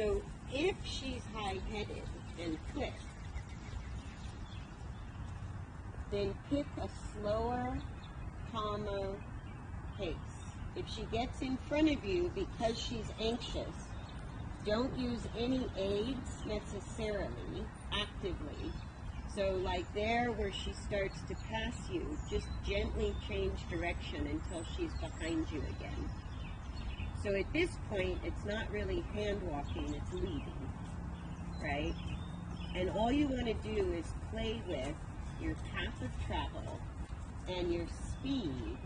So if she's high-headed and quick, then pick a slower, calmer pace. If she gets in front of you because she's anxious, don't use any aids necessarily, actively. So like there where she starts to pass you, just gently change direction until she's behind you again. So at this point, it's not really hand walking, it's leading, right? And all you want to do is play with your path of travel and your speed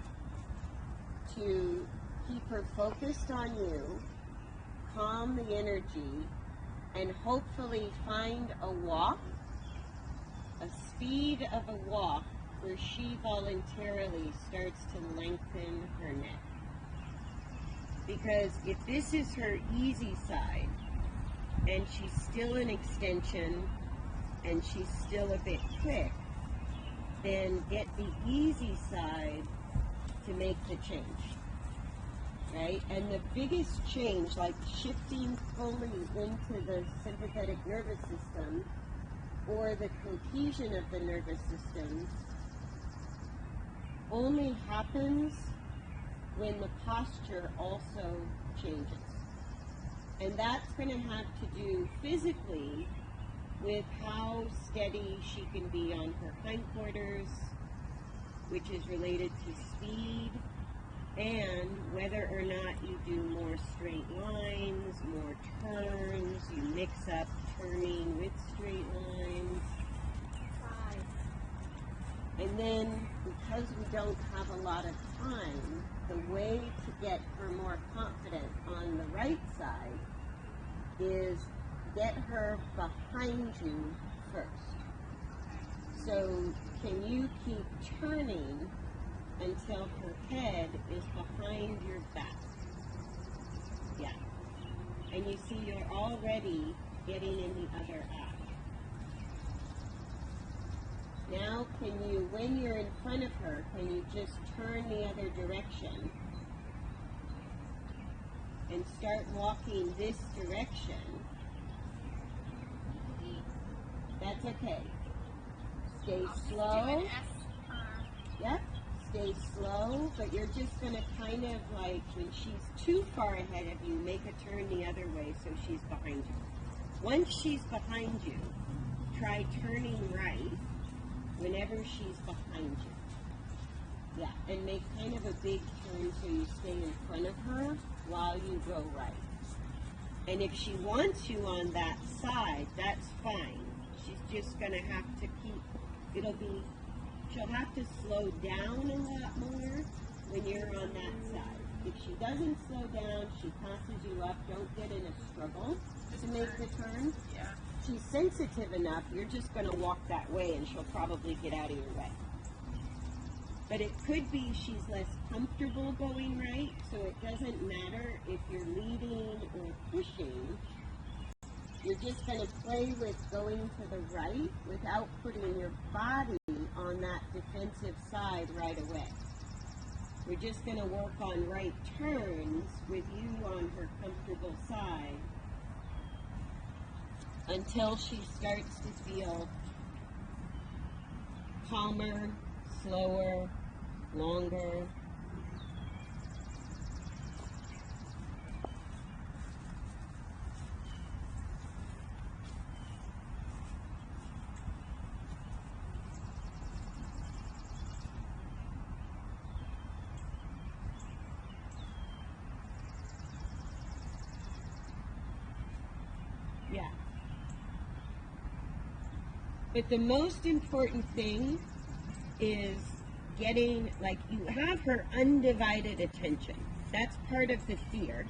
to keep her focused on you, calm the energy, and hopefully find a walk, a speed of a walk where she voluntarily starts to lengthen her neck. Because if this is her easy side, and she's still an extension, and she's still a bit quick, then get the easy side to make the change, right? And the biggest change, like shifting fully into the sympathetic nervous system, or the cohesion of the nervous system, only happens when the posture also changes. And that's going to have to do physically with how steady she can be on her hindquarters, which is related to speed, and whether or not you do more straight lines, more turns, you mix up turning with straight lines. And then, because we don't have a lot of time, the way to get her more confident on the right side is get her behind you first. So can you keep turning until her head is behind your back? Yeah. And you see you're already getting in the other eye. Now can you, when you're in front of her, can you just turn the other direction and start walking this direction? That's okay. Stay slow. Yep. Stay slow, but you're just going to kind of like, when she's too far ahead of you, make a turn the other way so she's behind you. Once she's behind you, try turning right whenever she's behind you. Yeah, and make kind of a big turn so you stay in front of her while you go right. And if she wants you on that side, that's fine. She's just going to have to keep, she'll have to slow down a lot more when you're on that side. If she doesn't slow down, she passes you up, don't get in a struggle to make the turn. Yeah. She's sensitive enough, you're just going to walk that way and she'll probably get out of your way. But it could be she's less comfortable going right, so it doesn't matter if you're leading or pushing. You're just going to play with going to the right without putting your body on that defensive side right away. We're just going to work on right turns with you on her comfortable side until she starts to feel calmer, slower, longer. Yeah. But the most important thing is getting, like, you have her undivided attention. That's part of the fear.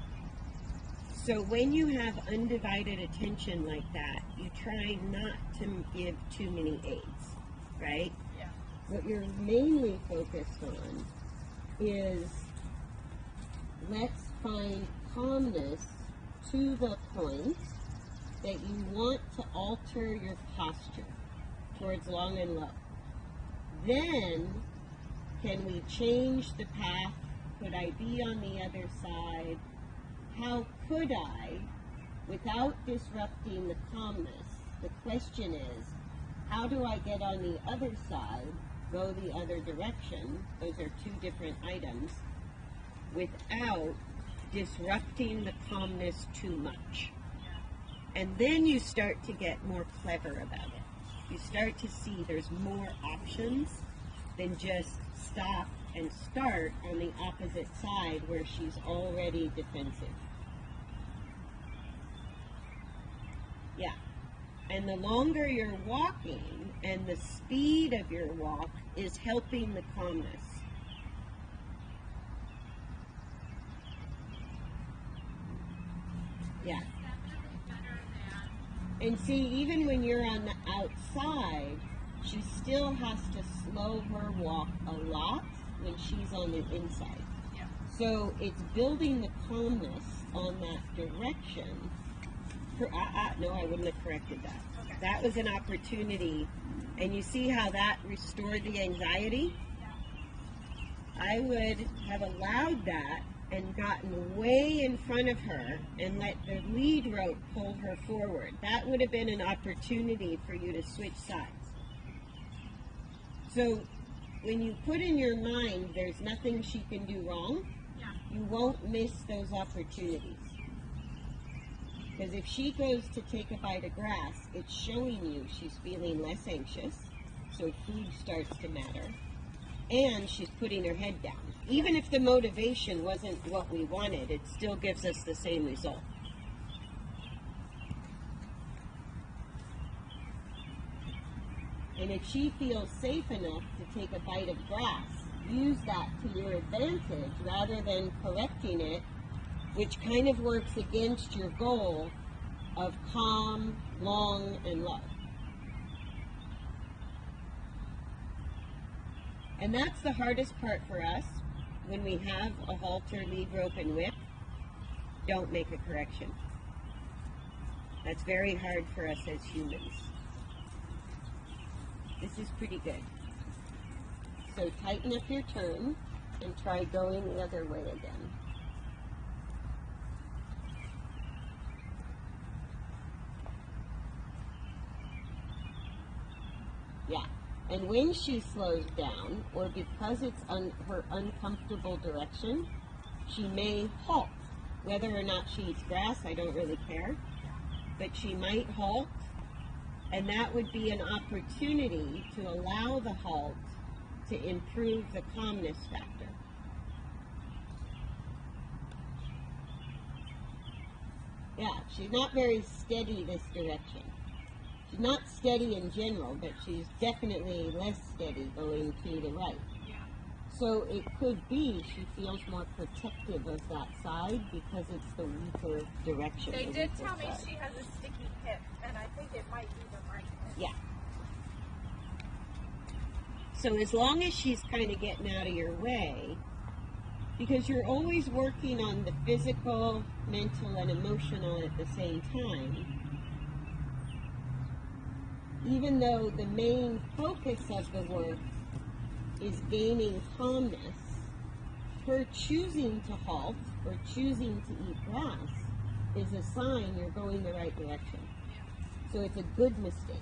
So when you have undivided attention like that, you try not to give too many aids, right? Yeah. What you're mainly focused on is, let's find calmness to the point that you want to alter your posture towards long and low. Then, can we change the path? Could I be on the other side? How could I without disrupting the calmness. The question is, how do I get on the other side, go the other direction? Those are two different items, without disrupting the calmness too much. And then you start to get more clever about it. You start to see there's more options than just stop and start on the opposite side where she's already defensive. Yeah. And the longer you're walking and the speed of your walk is helping the calmness. Yeah. And see, even when you're on the outside, she still has to slow her walk a lot when she's on the inside. Yeah. So it's building the calmness on that direction. No, I wouldn't have corrected that. Okay. That was an opportunity. And you see how that restored the anxiety? Yeah. I would have allowed that and gotten way in front of her and let the lead rope pull her forward. That would have been an opportunity for you to switch sides. So when you put in your mind there's nothing she can do wrong, yeah, you won't miss those opportunities. Because if she goes to take a bite of grass, it's showing you she's feeling less anxious, so food starts to matter, and she's putting her head down. Even if the motivation wasn't what we wanted, it still gives us the same result. And if she feels safe enough to take a bite of grass, use that to your advantage rather than correcting it, which kind of works against your goal of calm, long, and love. And that's the hardest part for us when we have a halter, lead rope, and whip. Don't make a correction. That's very hard for us as humans. This is pretty good. So tighten up your turn and try going the other way again. Yeah. And when she slows down, or because it's her uncomfortable direction, she may halt. Whether or not she eats grass, I don't really care. But she might halt, and that would be an opportunity to allow the halt to improve the calmness factor. Yeah, she's not very steady this direction. She's not steady in general, but she's definitely less steady going to the right. Yeah. So it could be she feels more protective of that side because it's the weaker direction. They did tell me she has a sticky hip, and I think it might be the right hip. Yeah. So as long as she's kind of getting out of your way, because you're always working on the physical, mental, and emotional at the same time, even though the main focus of the work is gaining calmness, her choosing to halt or choosing to eat grass is a sign you're going the right direction. So it's a good mistake.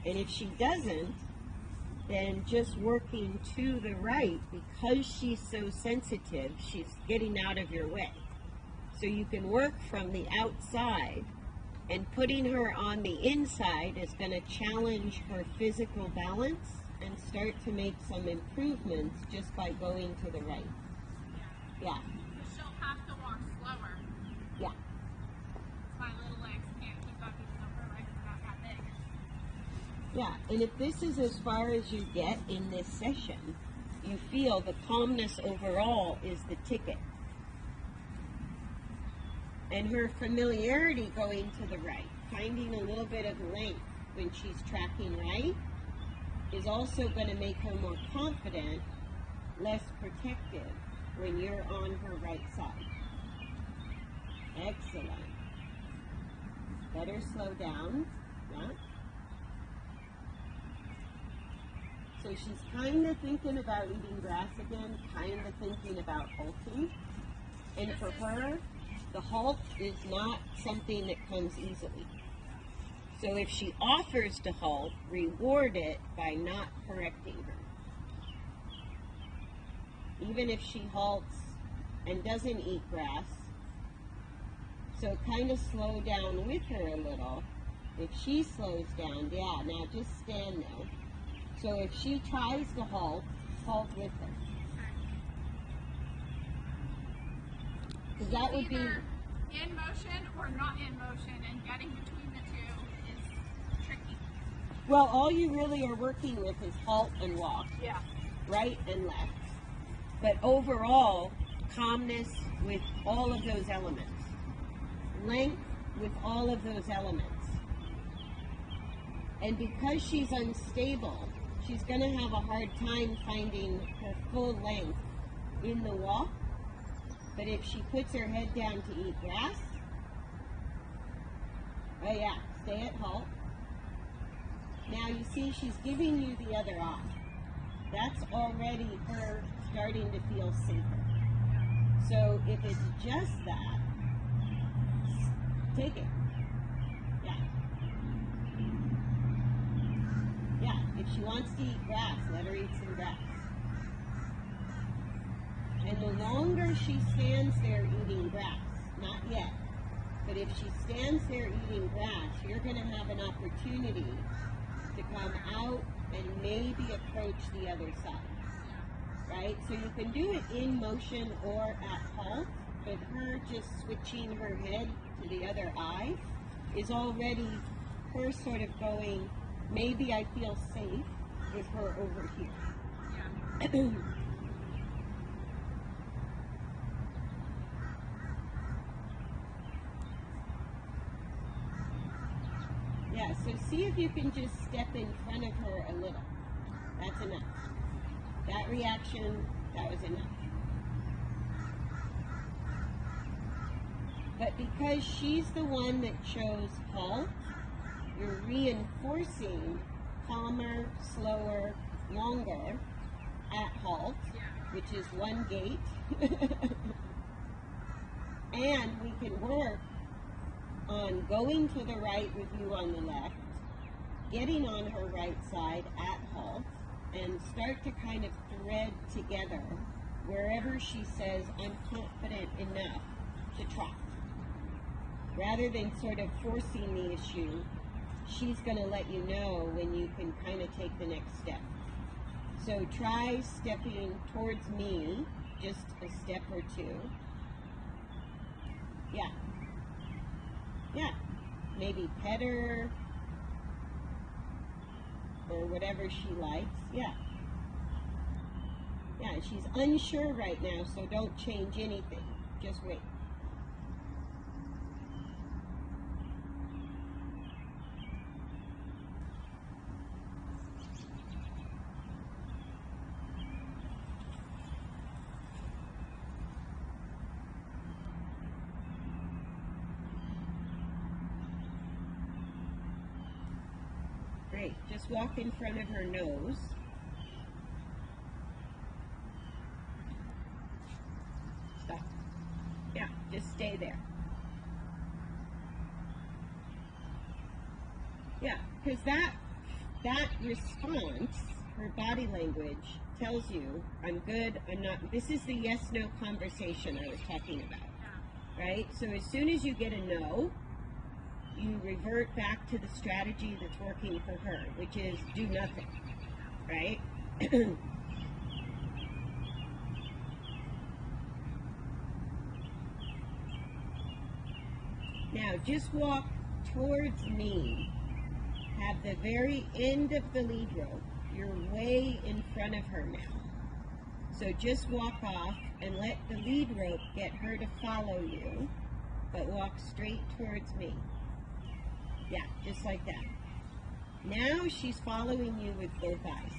And if she doesn't, then just working to the right, because she's so sensitive, she's getting out of your way. So you can work from the outside, and putting her on the inside is going to challenge her physical balance and start to make some improvements just by going to the right. Yeah. So she'll have to walk slower. Yeah. My little legs can't keep up even though her legs are not that big. Yeah, and if this is as far as you get in this session, you feel the calmness overall is the ticket. And her familiarity going to the right, finding a little bit of length when she's tracking right, is also going to make her more confident, less protective when you're on her right side. Excellent. Better slow down. Yeah. So she's kind of thinking about eating grass again, kind of thinking about halting. And for her, The halt is not something that comes easily. So if she offers to halt, reward it by not correcting her. Even if she halts and doesn't eat grass, so kind of slow down with her a little. If she slows down, yeah, now just stand there. So if she tries to halt with her. Because that would be in motion or not in motion, and getting between the two is tricky. well, all you really are working with is halt and walk, Yeah. right and left. But overall, calmness with all of those elements, length with all of those elements. And because she's unstable, she's going to have a hard time finding her full length in the walk. But if she puts her head down to eat grass, oh yeah, stay at halt. Now you see she's giving you the other eye. That's already her starting to feel safer. So if it's just that, take it. Yeah. Yeah, if she wants to eat grass, let her eat some grass. And the longer she stands there eating grass, not yet, but if she stands there eating grass, you're going to have an opportunity to come out and maybe approach the other side, right? So you can do it in motion or at halt, but her just switching her head to the other eye is already her sort of going, maybe I feel safe with her over here. Yeah. Yeah, so see if you can just step in front of her a little. That's enough. That reaction, that was enough. But because she's the one that chose halt, you're reinforcing calmer, slower, longer at halt, which is one gait. And we can work on going to the right with you on the left, getting on her right side at halt, and start to kind of thread together wherever she says, I'm confident enough to trot. Rather than sort of forcing the issue, she's going to let you know when you can kind of take the next step. So try stepping towards me, just a step or two. Yeah. Yeah, maybe pet her or whatever she likes. Yeah. Yeah, she's unsure right now, so don't change anything. Just wait. Great. Just walk in front of her nose. Stop. Yeah, just stay there. Yeah, because that response, her body language, tells you, I'm good, I'm not. This is the yes-no conversation I was talking about, right? So as soon as you get a no, you revert back to the strategy that's working for her, which is do nothing, right? Now, just walk towards me. Have the very end of the lead rope. You're way in front of her now. So just walk off and let the lead rope get her to follow you, but walk straight towards me. Yeah, just like that. Now she's following you with both eyes.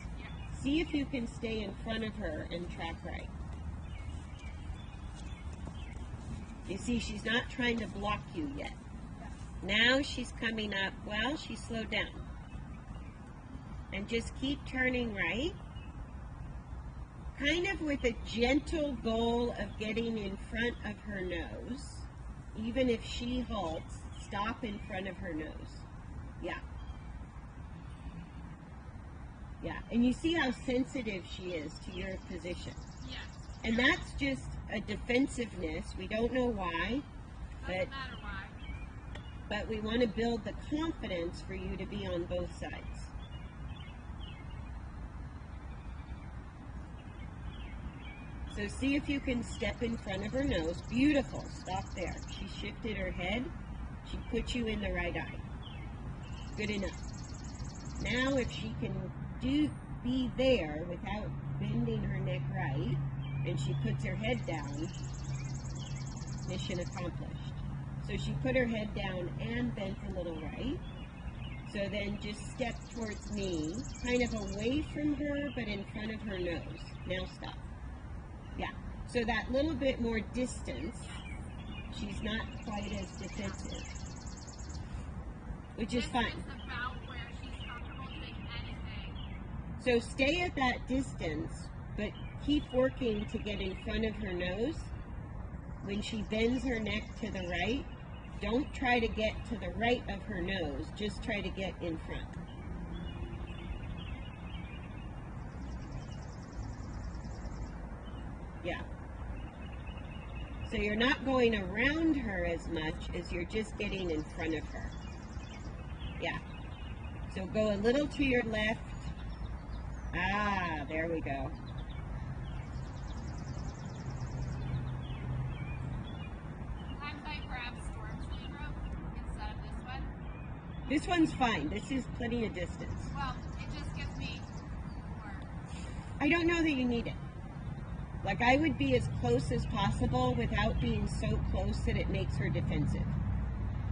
See if you can stay in front of her and track right. You see, she's not trying to block you yet. Now she's coming up. Well, she slowed down. And just keep turning right. Kind of with a gentle goal of getting in front of her nose. even if she halts, stop in front of her nose. Yeah. Yeah, and you see how sensitive she is to your position. Yes. And that's just a defensiveness. We don't know why, Doesn't matter why. but we want to build the confidence for you to be on both sides. So see if you can step in front of her nose. Beautiful. Stop there. She shifted her head. She put you in the right eye. Good enough. Now if she can be there without bending her neck right, and she puts her head down, mission accomplished. So she put her head down and bent a little right. So then just step towards me, kind of away from her, but in front of her nose. Now stop. Yeah. So that little bit more distance, she's not quite as defensive, which is fine. Distance about where she's comfortable doing anything. So stay at that distance, but keep working to get in front of her nose. When she bends her neck to the right, don't try to get to the right of her nose, just try to get in front. Yeah. So you're not going around her as much as you're just getting in front of her. Yeah. So go a little to your left. Ah, there we go. Sometimes I grab Storm's lead rope instead of this one. This one's fine. This is plenty of distance. Well, it just gives me more. I don't know that you need it. Like, I would be as close as possible without being so close that it makes her defensive.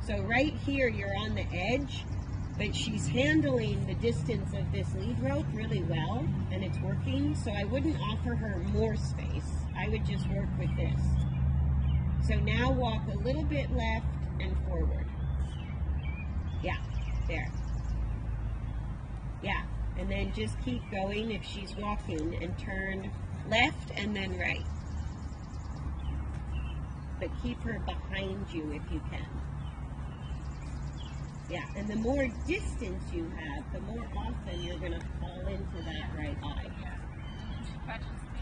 So right here, you're on the edge, but she's handling the distance of this lead rope really well, and it's working, so I wouldn't offer her more space. I would just work with this. So now walk a little bit left and forward. Yeah, there. Yeah, and then just keep going if she's walking, and turn left and then right. But keep her behind you if you can. Yeah, and the more distance you have, the more often you're going to fall into that right eye. She catches me.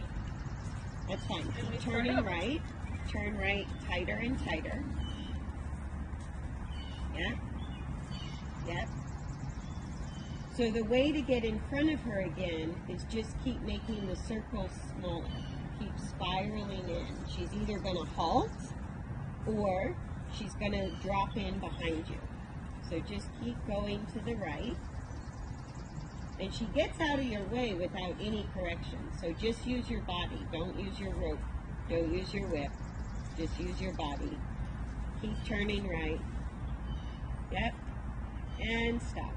That's fine. Keep turning right. Turn right tighter and tighter. Yeah. Yep. So the way to get in front of her again is just keep making the circle smaller. Keep spiraling in. She's either going to halt or she's going to drop in behind you. So just keep going to the right. And she gets out of your way without any correction. So just use your body. Don't use your rope. Don't use your whip. Just use your body. Keep turning right. Yep. And stop.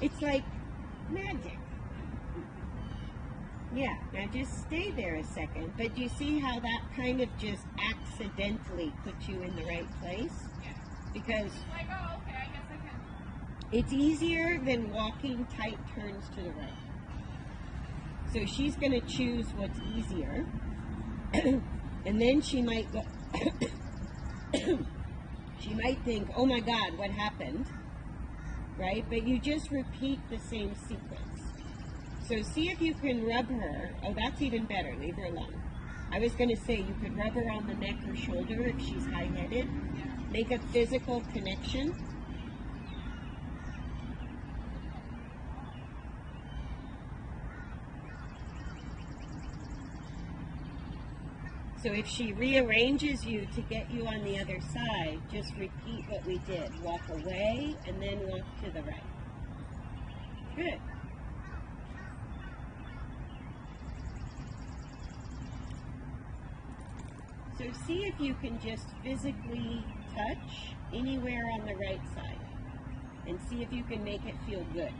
It's like magic. Yeah, now just stay there a second. But you see how that kind of just accidentally puts you in the right place? Yeah. Because Like, oh, okay, I guess I can. it's easier than walking tight turns to the right. So she's going to choose what's easier. And then she might go, she might think, oh my God, what happened? Right? But you just repeat the same sequence. So see if you can rub her. Oh, that's even better. Leave her alone. I was going to say you could rub her on the neck or shoulder if she's high-headed. Make a physical connection. So if she rearranges you to get you on the other side, just repeat what we did. Walk away and then walk to the right. Good. So see if you can just physically touch anywhere on the right side and see if you can make it feel good.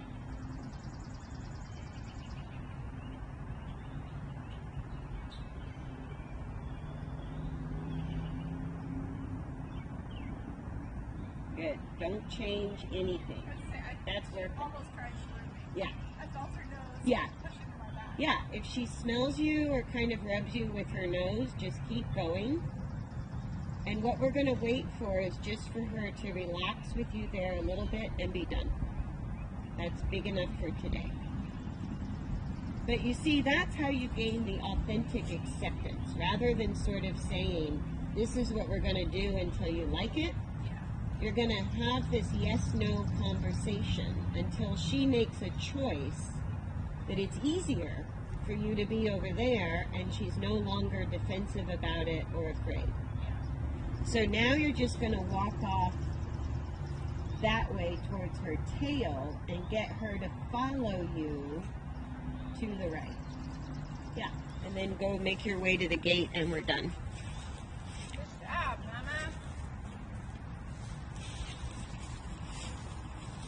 Good. Don't change anything. That's working. Almost tried screwing me. Yeah. I felt her nose. Yeah. Pushing my back. Yeah. If she smells you or kind of rubs you with her nose, just keep going. And what we're going to wait for is just for her to relax with you there a little bit and be done. That's big enough for today. But you see, that's how you gain the authentic acceptance. Rather than sort of saying, this is what we're going to do until you like it, you're going to have this yes-no conversation until she makes a choice that it's easier for you to be over there and she's no longer defensive about it or afraid. So now you're just going to walk off that way towards her tail and get her to follow you to the right. Yeah, and then go make your way to the gate and we're done.